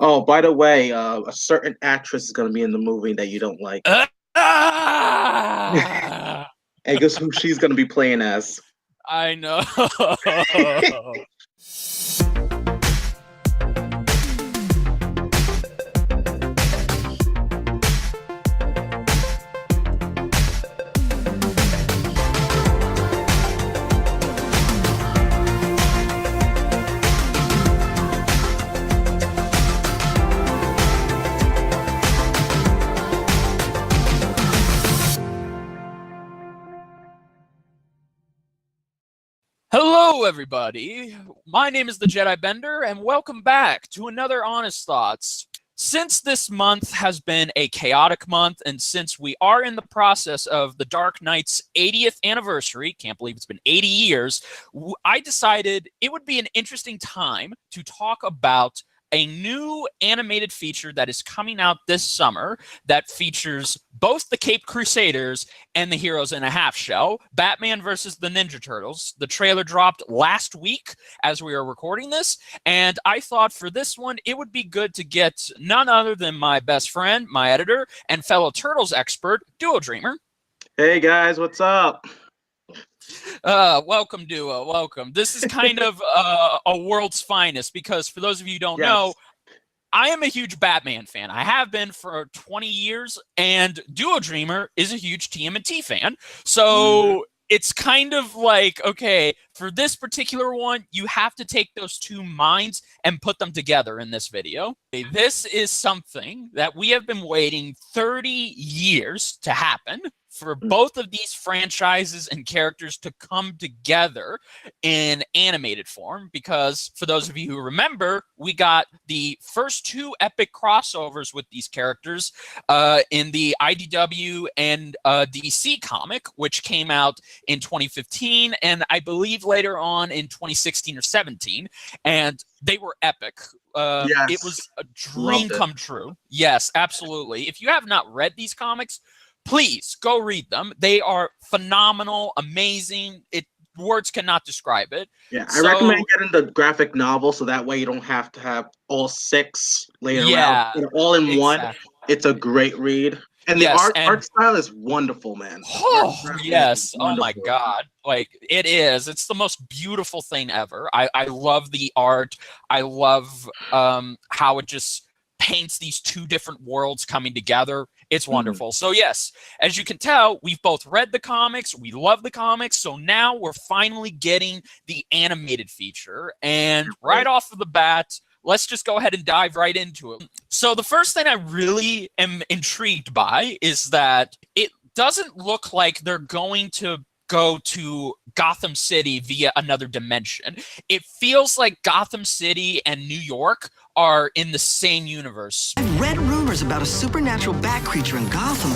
Oh, by the way, a certain actress is going to be in the movie that you don't like. Ah! And guess who she's going to be playing as? I know. Hello, everybody. My name is the Jedi Bender, and welcome back to another Honest Thoughts. Since this month has been a chaotic month, and since we are in the process of the Dark Knight's 80th anniversary, can't believe it's been 80 years, I decided it would be an interesting time to talk about a new animated feature that is coming out this summer that features both the Caped Crusaders and the Heroes in a Half Shell, Batman versus the Ninja Turtles. The trailer dropped last week as we are recording this, and I thought for this one, it would be good to get none other than my best friend, my editor, and fellow Turtles expert, Duo Dreamer. Hey guys, what's up? Welcome, Duo. Welcome. This is kind of a world's finest because for those of you who don't know, I am a huge Batman fan. I have been for 20 years, and Duo Dreamer is a huge TMNT fan. So it's kind of like, okay, for this particular one, you have to take those two minds and put them together in this video. This is something that we have been waiting 30 years to happen for both of these franchises and characters to come together in animated form, because for those of you who remember, we got the first two epic crossovers with these characters in the IDW and DC comic, which came out in 2015, and I believe later on in 2016 or 17, and they were epic. Yes. It was a dream come true. Yes, absolutely. If you have not read these comics, please go read them. They are phenomenal, amazing. Words cannot describe it. Yeah, I recommend getting the graphic novel so that way you don't have to have all six laying around. All in one. It's a great read. And the art style is wonderful, man. Oh, yes. Oh, my God. Like, it is. It's the most beautiful thing ever. I love the art. I love how it just paints these two different worlds coming together. It's wonderful. So yes, as you can tell, we've both read the comics. We love the comics. So now we're finally getting the animated feature. And right off of the bat, let's just go ahead and dive right into it. So the first thing I really am intrigued by is that it doesn't look like they're going to go to Gotham City via another dimension. It feels like Gotham City and New York are in the same universe. I've read rumors about a supernatural bat creature in Gotham,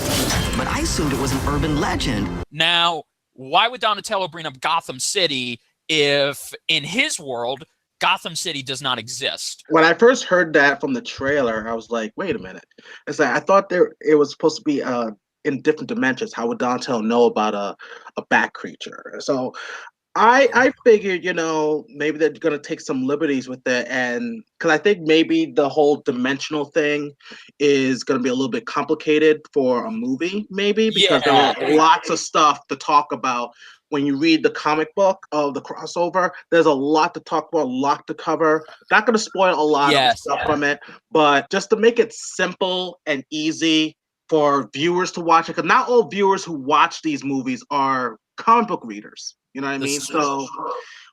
but I assumed it was an urban legend. Now, why would Donatello bring up Gotham City if in his world, Gotham City does not exist? When I first heard that from the trailer, I was like, wait a minute. It's like I thought it was supposed to be in different dimensions. How would Donatello know about a bat creature? So I figured, maybe they're gonna take some liberties with it, and because I think maybe the whole dimensional thing is gonna be a little bit complicated for a movie, maybe because there are lots of stuff to talk about. When you read the comic book of the crossover, there's a lot to talk about, a lot to cover. Not gonna spoil a lot of stuff from it, but just to make it simple and easy for viewers to watch it, because not all viewers who watch these movies are comic book readers. You know what I mean? So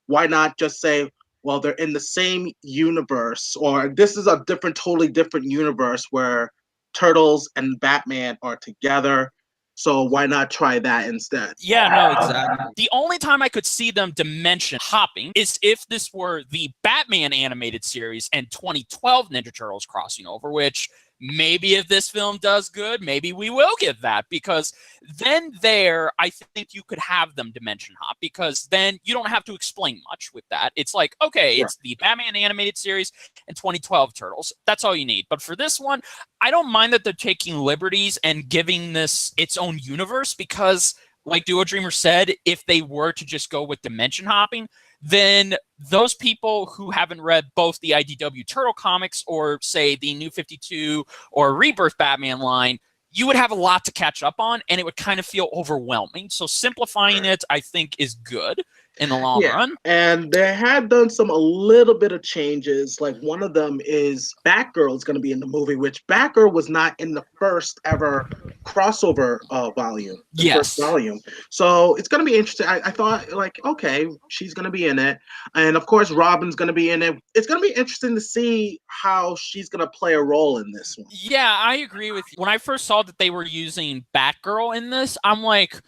why not just say, well, they're in the same universe, or this is a totally different universe where Turtles and Batman are together. So why not try that instead? Yeah, no, exactly. The only time I could see them dimension hopping is if this were the Batman animated series and 2012 Ninja Turtles crossing over, which maybe if this film does good, maybe we will get that, because then I think you could have them dimension hop, because then you don't have to explain much with that. It's like, okay, it's the Batman animated series and 2012 Turtles. That's all you need. But for this one, I don't mind that they're taking liberties and giving this its own universe, because like Duo Dreamer said, if they were to just go with dimension hopping, then those people who haven't read both the IDW Turtle comics or, say, the New 52 or Rebirth Batman line, you would have a lot to catch up on, and it would kind of feel overwhelming. So simplifying it, I think, is good in the long run. And they had done a little bit of changes. Like, one of them is Batgirl is going to be in the movie, which Batgirl was not in the first ever crossover volume. First volume. So it's going to be interesting. I thought, like, okay, she's going to be in it. And of course, Robin's going to be in it. It's going to be interesting to see how she's going to play a role in this one. Yeah, I agree with you. When I first saw that they were using Batgirl in this, I'm like,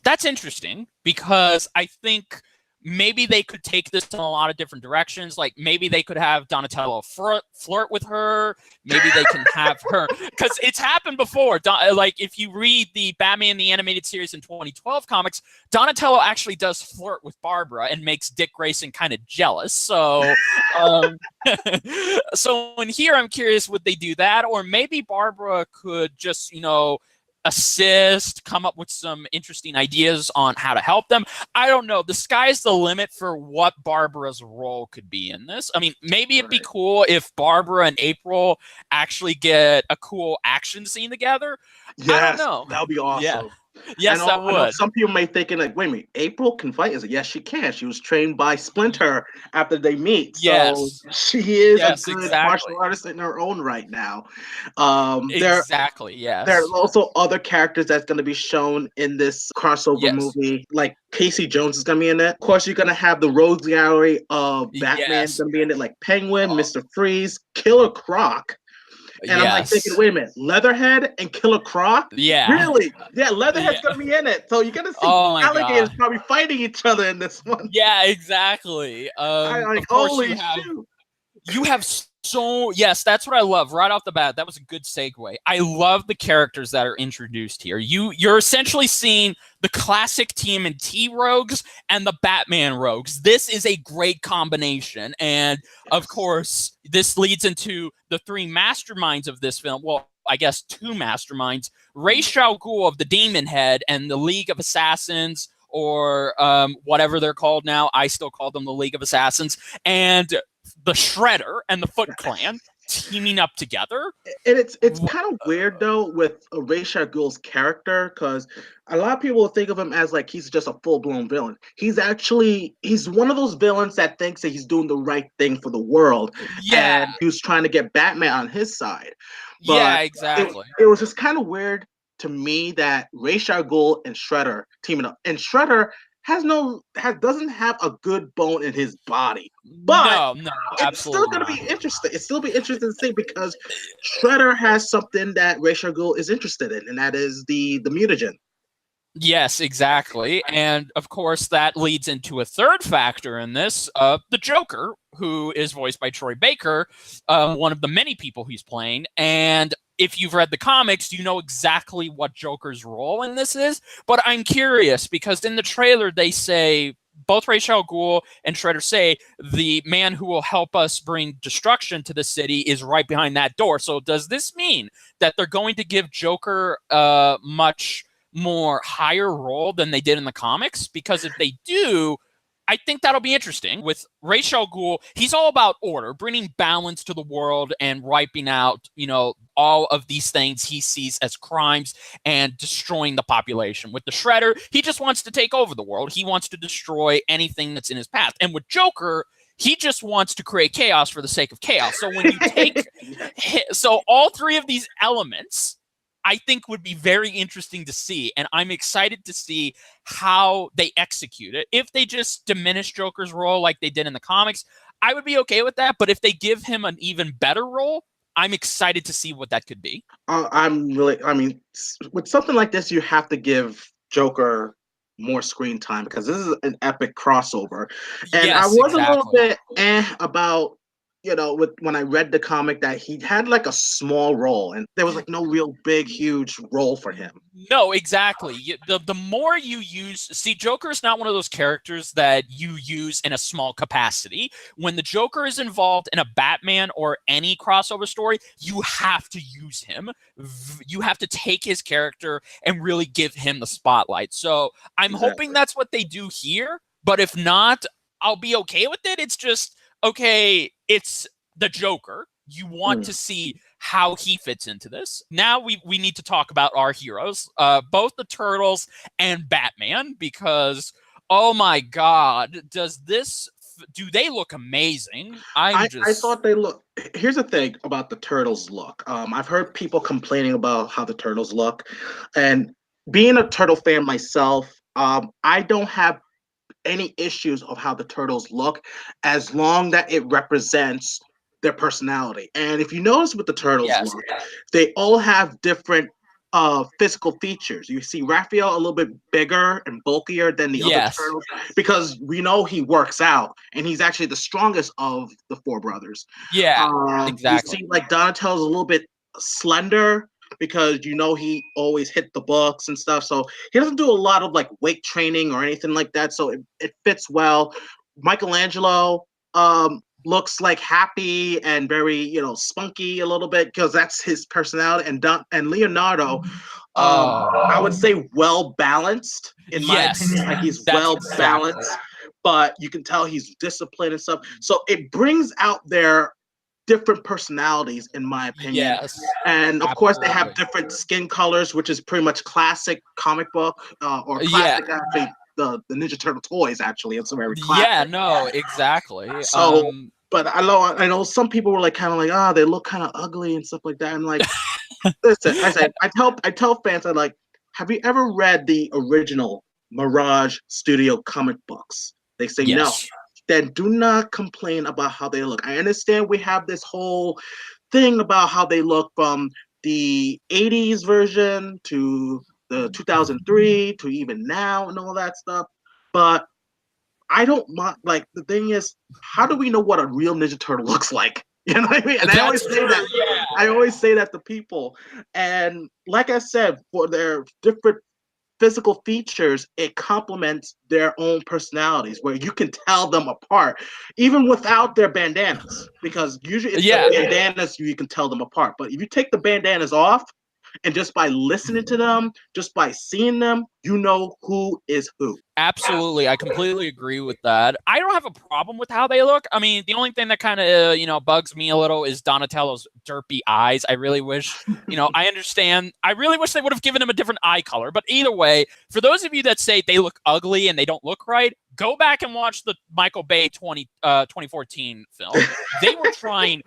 that's interesting, because I think maybe they could take this in a lot of different directions. Like, maybe they could have Donatello flirt with her. Maybe they can have her, because it's happened before. Like, if you read the Batman the Animated Series in 2012 comics, Donatello actually does flirt with Barbara and makes Dick Grayson kind of jealous. So, so in here, I'm curious, would they do that? Or maybe Barbara could just, assist, come up with some interesting ideas on how to help them. I don't know. The sky's the limit for what Barbara's role could be in this. I mean, maybe it'd be cool if Barbara and April actually get a cool action scene together. Yes, I don't know. That would be awesome. Yeah. Yes, I that would. Some people may thinking, like, wait a minute, April can fight? Is it? Yes, she can. She was trained by Splinter after they meet. So yes. she is a good exactly. martial artist in her own right now. Exactly, yes. There's also other characters that's going to be shown in this crossover movie. Like, Casey Jones is going to be in it. Of course, you're going to have the Rogues Gallery of Batman going to be in it, like Penguin, Mr. Freeze, Killer Croc. And I'm like thinking, wait a minute, Leatherhead and Killer Croc? Yeah. Really? Yeah, Leatherhead's going to be in it. So you're going to see alligators probably fighting each other in this one. Yeah, exactly. Holy shoot. You have yes, that's what I love right off the bat. That was a good segue. I love the characters that are introduced here. You're essentially seeing the classic TMNT rogues and the Batman rogues. This is a great combination. And of course, this leads into the three masterminds of this film. Well, I guess two masterminds, Ra's al Ghul of the Demon Head and the League of Assassins, or whatever they're called now. I still call them the League of Assassins. And the Shredder and the Foot Clan teaming up together. And it's kind of weird, though, with Ra's al Ghul's character, because a lot of people will think of him as, like, he's just a full-blown villain. He's one of those villains that thinks that he's doing the right thing for the world. Yeah. And he was trying to get Batman on his side. But yeah, exactly. It was just kind of weird to me that Ra's al Ghul and Shredder teaming up. And Shredder doesn't have a good bone in his body. But no, it's still going to be interesting. It's still be interesting to see, because Shredder has something that Ra's al Ghul is interested in, and that is the mutagen. Yes, exactly. And of course, that leads into a third factor in this, the Joker, who is voiced by Troy Baker, one of the many people he's playing. And if you've read the comics, you know exactly what Joker's role in this is. But I'm curious, because in the trailer, they say, both Ra's al Ghul and Shredder say, the man who will help us bring destruction to the city is right behind that door. So does this mean that they're going to give Joker much more higher role than they did in the comics? Because if they do, I think that'll be interesting. With Ra's al Ghul, he's all about order, bringing balance to the world and wiping out, all of these things he sees as crimes and destroying the population. With the Shredder, he just wants to take over the world. He wants to destroy anything that's in his path. And with Joker, he just wants to create chaos for the sake of chaos. So when you take, so all three of these elements, I think would be very interesting to see. And I'm excited to see how they execute it. If they just diminish Joker's role like they did in the comics, I would be okay with that. But if they give him an even better role, I'm excited to see what that could be. With something like this, you have to give Joker more screen time, because this is an epic crossover. And yes, I was exactly. a little bit about, when I read the comic, that he had like a small role and there was like no real big, huge role for him. No, exactly. The more you use, Joker is not one of those characters that you use in a small capacity. When the Joker is involved in a Batman or any crossover story, you have to use him. You have to take his character and really give him the spotlight. So I'm hoping that's what they do here. But if not, I'll be okay with it. It's just, okay, it's the Joker. You want to see how he fits into this. Now we need to talk about our heroes, both the Turtles and Batman, because, oh my God, do they look amazing? I thought they look. Here's the thing about the Turtles look. I've heard people complaining about how the Turtles look, and being a Turtle fan myself, I don't have any issues of how the Turtles look, as long that it represents their personality. And if you notice with the Turtles look, they all have different physical features. You see Raphael a little bit bigger and bulkier than the other Turtles, because we know he works out and he's actually the strongest of the four brothers. Exactly. You see like Donatello's a little bit slender, because you know he always hit the books and stuff, so he doesn't do a lot of like weight training or anything like that, so it fits well. Michelangelo looks like happy and very, you know, spunky a little bit, because that's his personality. And Leonardo, I would say well balanced in my opinion. Like he's well balanced, but you can tell he's disciplined and stuff, so it brings out their different personalities in my opinion. And of course they have different skin colors, which is pretty much classic comic book, or classic actually the Ninja Turtle toys, actually it's very classic. Exactly. So but I know some people were like kind of like, they look kind of ugly and stuff like that. And like, listen, I tell fans, I'm like, have you ever read the original Mirage Studio comic books? They say no. Then do not complain about how they look. I understand we have this whole thing about how they look from the 80s version to the 2003 to even now and all that stuff, but I don't mind. Like, the thing is, how do we know what a real Ninja Turtle looks like? You know what I mean? And I always say that. I always say that to people. And like I said, for their different physical features, it complements their own personalities, where you can tell them apart even without their bandanas, because usually it's the bandanas you can tell them apart. But if you take the bandanas off, and just by listening to them, just by seeing them, you know who is who. Absolutely. I completely agree with that. I don't have a problem with how they look. I mean, the only thing that kind of, bugs me a little is Donatello's derpy eyes. I really wish, I understand. I really wish they would have given him a different eye color. But either way, for those of you that say they look ugly and they don't look right, go back and watch the Michael Bay 2014 film. They were trying,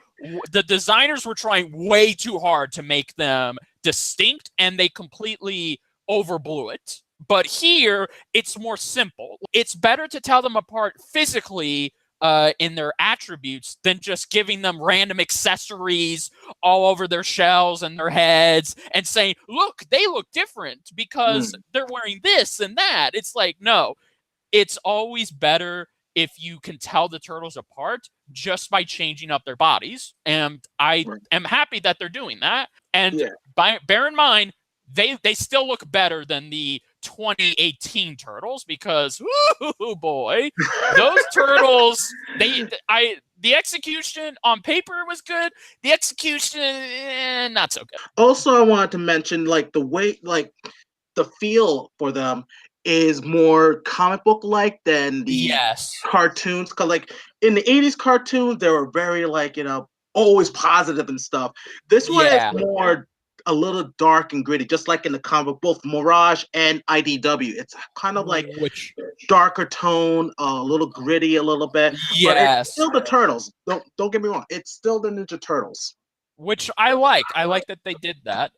the designers were trying way too hard to make them distinct, and they completely overblew it. But here, it's more simple. It's better to tell them apart physically in their attributes than just giving them random accessories all over their shells and their heads and saying, look, they look different because they're wearing this and that. It's like, no, it's always better if you can tell the Turtles apart just by changing up their bodies. And I am happy that they're doing that. And bear in mind, they still look better than the 2018 Turtles, because ooh boy, those Turtles, the execution on paper was good. The execution, not so good. Also, I wanted to mention, like, the way, like, the feel for them is more comic book like than the cartoons. Because like in the 80s cartoons, they were very like, always positive and stuff. This one is more a little dark and gritty, just like in the comic, both Mirage and IDW. It's kind of like darker tone, a little gritty, a little bit. But it's still the Turtles. Don't get me wrong. It's still the Ninja Turtles. Which I like. I like that they did that.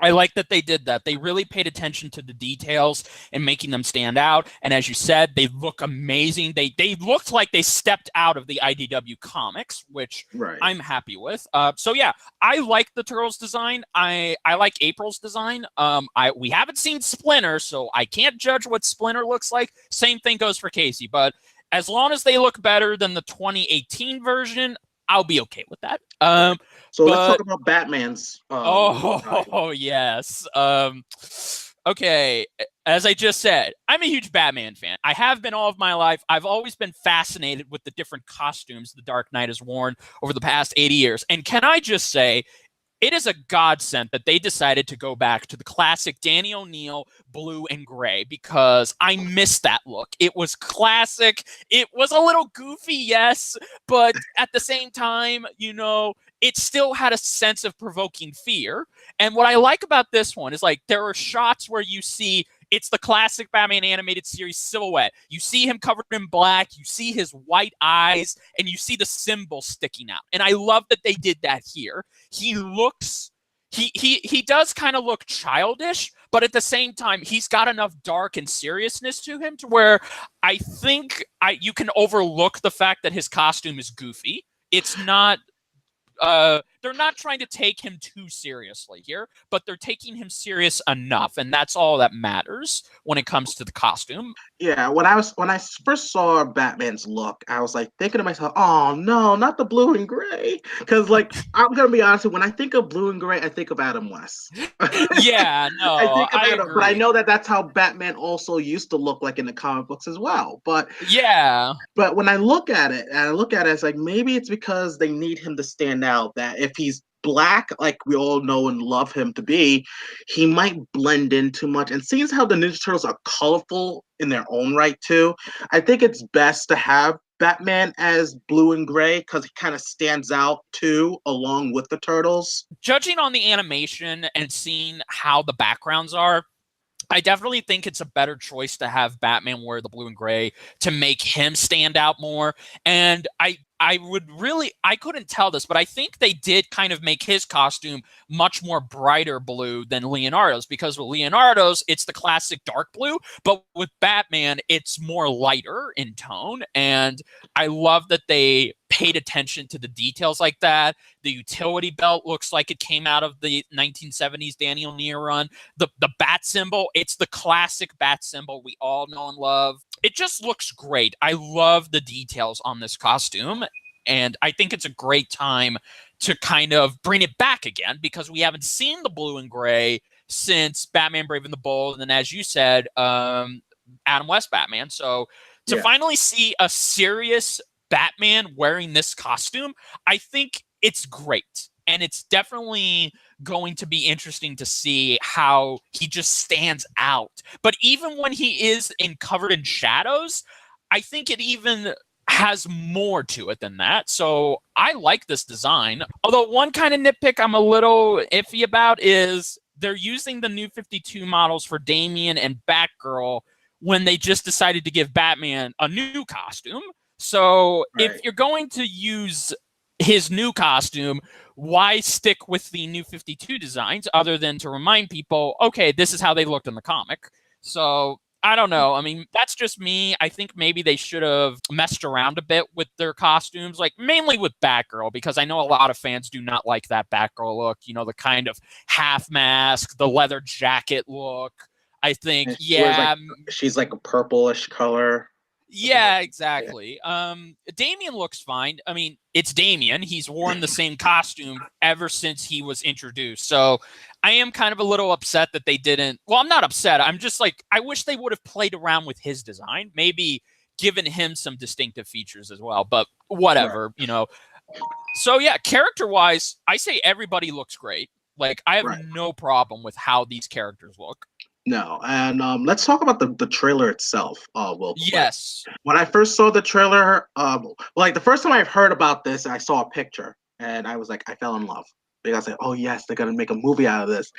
I like that they did that. They really paid attention to the details and making them stand out. And as you said, they look amazing. They looked like they stepped out of the IDW comics, which I'm happy with. So yeah, I like the Turtles design. I like April's design. We haven't seen Splinter, so I can't judge what Splinter looks like. Same thing goes for Casey. But as long as they look better than the 2018 version, I'll be okay with that. So let's talk about Batman's. Yes. Okay. As I just said, I'm a huge Batman fan. I have been all of my life. I've always been fascinated with the different costumes the Dark Knight has worn over the past 80 years. And can I just say, it is a godsend that they decided to go back to the classic Danny O'Neill blue and gray, because I miss that look. It was classic. It was a little goofy, yes, but at the same time, it still had a sense of provoking fear. And what I like about this one is, like, there are shots where you see it's the classic Batman animated series silhouette. You see him covered in black, you see his white eyes, and you see the symbol sticking out. And I love that they did that here. He does kind of look childish, but at the same time, he's got enough dark and seriousness to him to where I think you can overlook the fact that his costume is goofy. It's not they're not trying to take him too seriously here, but they're taking him serious enough, and that's all that matters when it comes to the costume. Yeah, when I first saw Batman's look, I was like thinking to myself, "Oh no, not the blue and gray!" Because, like, I'm gonna be honest, when I think of blue and gray, I think of Adam West. Yeah, no, I agree. But I know that that's how Batman also used to look like in the comic books as well. But when I look at it, it's like maybe it's because they need him to stand out. That if he's black, like we all know and love him to be, he might blend in too much. And seeing how the Ninja Turtles are colorful in their own right too, I think it's best to have Batman as blue and gray because he kind of stands out too, along with the Turtles. Judging on the animation and seeing how the backgrounds are, I definitely think it's a better choice to have Batman wear the blue and gray to make him stand out more. And I couldn't tell this, but I think they did kind of make his costume much more brighter blue than Leonardo's, because with Leonardo's, it's the classic dark blue, but with Batman, it's more lighter in tone. And I love that they paid attention to the details like that. The utility belt looks like it came out of the 1970s Danny O'Neill run. The bat symbol, it's the classic bat symbol we all know and love. It just looks great. I love the details on this costume, and I think it's a great time to kind of bring it back again, because we haven't seen the blue and gray since Batman Brave and the Bold, and then, as you said, Adam West Batman. So to finally see a serious Batman wearing this costume, I think it's great. And it's definitely going to be interesting to see how he just stands out. But even when he is covered in shadows, I think it even has more to it than that. So I like this design. Although one kind of nitpick I'm a little iffy about is they're using the New 52 models for Damian and Batgirl when they just decided to give Batman a new costume. So if you're going to use his new costume, why stick with the New 52 designs other than to remind people, okay, this is how they looked in the comic? So I don't know. I mean, that's just me. I think maybe they should have messed around a bit with their costumes, like mainly with Batgirl, because I know a lot of fans do not like that Batgirl look, the kind of half mask, the leather jacket look. I think, she's like a purplish color. Yeah, exactly. Damian looks fine. I mean, it's Damian. He's worn the same costume ever since he was introduced. So I am kind of a little upset that they didn't. Well, I'm not upset. I'm just like, I wish they would have played around with his design, maybe given him some distinctive features as well. But whatever, So yeah, character-wise, I say everybody looks great. Like, I have no problem with how these characters look. No, and let's talk about the trailer itself. Yes. When I first saw the trailer, like the first time I heard about this, I saw a picture, and I was like, I fell in love. Because I was like, oh yes, they're gonna make a movie out of this.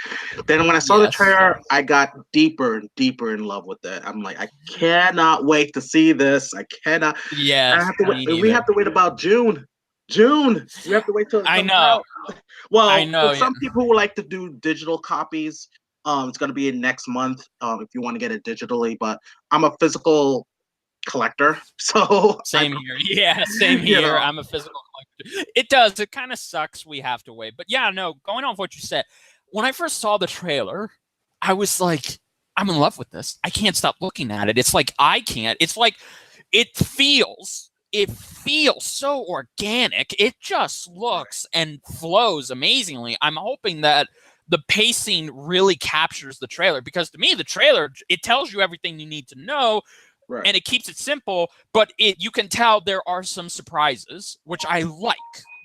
Then when I saw the trailer, I got deeper and deeper in love with it. I'm like, I cannot wait to see this. I cannot. Yeah. We have to wait about June. We have to wait till it comes out. Well, I know. Some people who like to do digital copies. It's going to be in next month if you want to get it digitally, but I'm a physical collector, so same here. Yeah, same here. I'm a physical collector. It kind of sucks we have to wait, but yeah, no, going on with what you said, when I first saw the trailer, I was like, I'm in love with this. I can't stop looking at it. It's like I can't. It's like it feels so organic. It just looks and flows amazingly. I'm hoping that the pacing really captures the trailer, because to me, the trailer, it tells you everything you need to know, and it keeps it simple, but you can tell there are some surprises, which I like.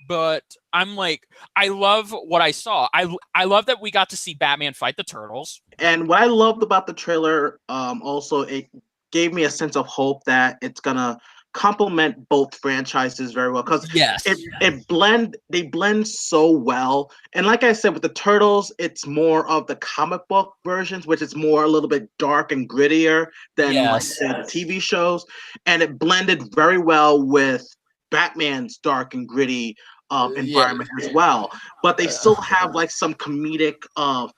but I'm like, I love what I saw. I love that we got to see Batman fight the Turtles. And what I loved about the trailer, also it gave me a sense of hope that it's gonna complement both franchises very well, because Yes. they blend so well. And like I said, with the Turtles, it's more of the comic book versions, which is more a little bit dark and grittier than like say, the TV shows, and it blended very well with Batman's dark and gritty environment as well. But they still have like some comedic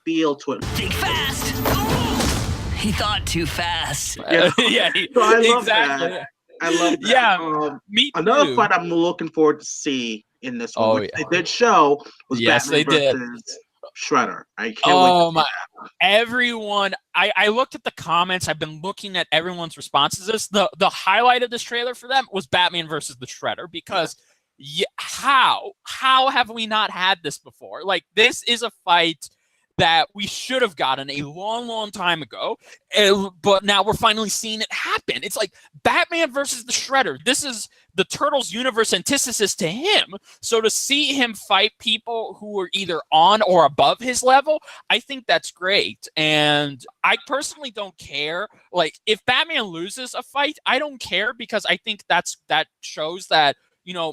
feel to it. Think fast. He thought too fast. Yeah, So I love exactly. that. I love that. Yeah, me too. Another fight I'm looking forward to see in this one, which they did show, was Batman versus Shredder. I can't wait. My! Everyone, I looked at the comments. I've been looking at everyone's responses to this. The highlight of this trailer for them was Batman versus the Shredder, because how have we not had this before? Like, this is a fight that we should have gotten a long time ago, but now we're finally seeing it happen. It's like Batman versus the Shredder. This is the Turtles universe antithesis to him. So to see him fight people who are either on or above his level, I think that's great. And I personally don't care. Like, if Batman loses a fight, I don't care, because I think that shows that,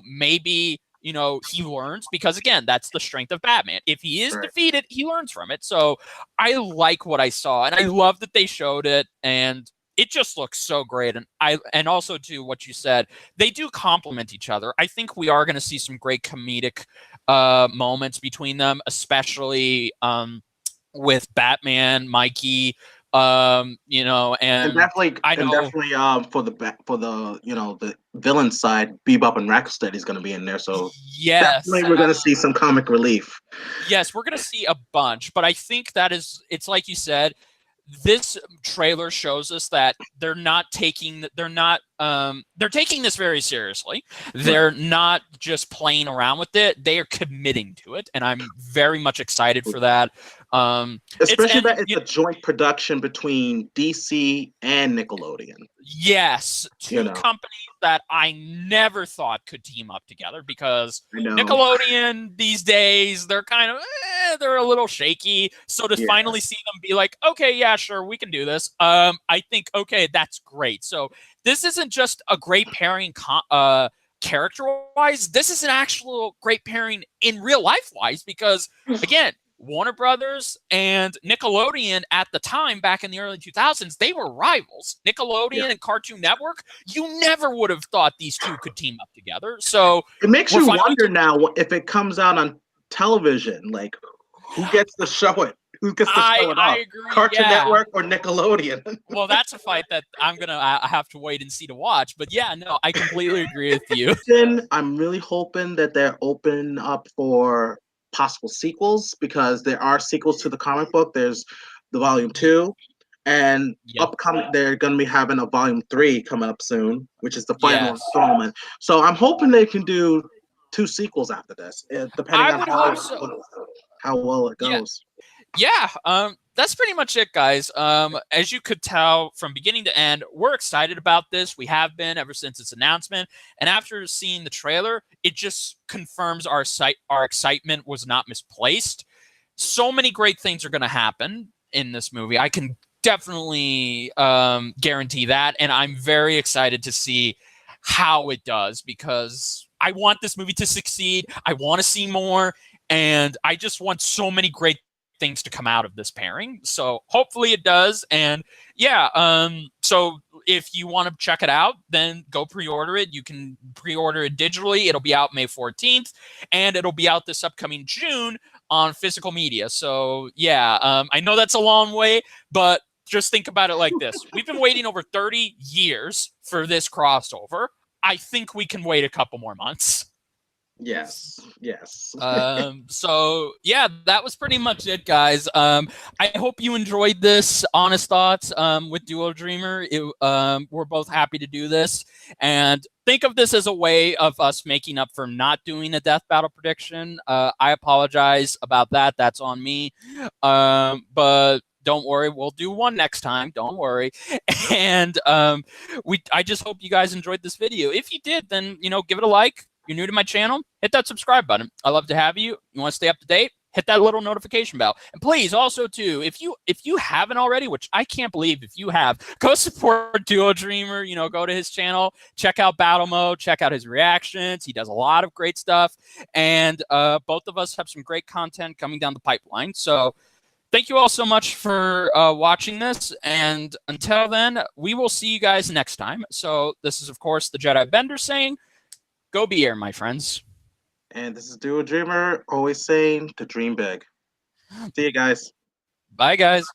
maybe he learns, because again, that's the strength of Batman. If he is defeated, he learns from it. So I like what I saw, and I love that they showed it, and it just looks so great. And also to what you said, they do complement each other. I think we are going to see some great comedic moments between them, especially with Batman, Mikey. And definitely for the villain side, Bebop and Rocksteady is going to be in there, so definitely we're going to see some comic relief. Yes, we're going to see a bunch, but I think it's like you said, this trailer shows us that they're taking this very seriously. They're not just playing around with it. They are committing to it, and I'm very much excited for that. Especially that it's a joint production between DC and Nickelodeon. Yes, two companies that I never thought could team up together, because Nickelodeon these days, they're kind of they're a little shaky. So to finally see them be like, okay, yeah, sure, we can do this. I think, okay, that's great. So this isn't just a great pairing character-wise. This is an actual great pairing in real life-wise, because again, Warner Brothers and Nickelodeon at the time, back in the early 2000s, they were rivals. Nickelodeon and Cartoon Network, you never would have thought these two could team up together. So it makes you wonder now, if it comes out on television, like, who gets to show it? Who gets to show it up? Agree, Cartoon Network or Nickelodeon? Well, that's a fight that I'm going to have to wait and see to watch. But yeah, no, I completely agree with you. I'm really hoping that they're open up for possible sequels, because there are sequels to the comic book. There's the volume 2, and upcoming they're going to be having a volume 3 coming up soon, which is the final installment. So I'm hoping they can do 2 sequels after this, depending on how well it goes. That's pretty much it, guys. As you could tell from beginning to end, we're excited about this. We have been ever since its announcement. And after seeing the trailer, it just confirms our excitement was not misplaced. So many great things are going to happen in this movie. I can definitely guarantee that. And I'm very excited to see how it does, because I want this movie to succeed. I want to see more. And I just want so many great things to come out of this pairing. So hopefully it does. And so if you want to check it out, then go pre-order it. You can pre-order it digitally. It'll be out May 14th, and it'll be out this upcoming June on physical media. So I know that's a long way, but just think about it like this. We've been waiting over 30 years for this crossover. I think we can wait a couple more months. Yes. So that was pretty much it, guys. I hope you enjoyed this honest thoughts with Duo Dreamer. We're both happy to do this, and think of this as a way of us making up for not doing a death battle prediction. I apologize about that. That's on me. But don't worry, we'll do one next time. Don't worry. And I just hope you guys enjoyed this video. If you did, then give it a like. you're new to my channel, hit that subscribe button. I love to have you. You want to stay up to date? Hit that little notification bell. And please also too, if you haven't already, which I can't believe if you have, go support Duo Dreamer. You know, go to his channel, check out Battle Mode, check out his reactions. He does a lot of great stuff. And both of us have some great content coming down the pipeline. So thank you all so much for watching this. And until then, we will see you guys next time. So this is, of course, the Jedi Bender saying, go be here, my friends. And this is Duo Dreamer, always saying to dream big. See you guys. Bye, guys.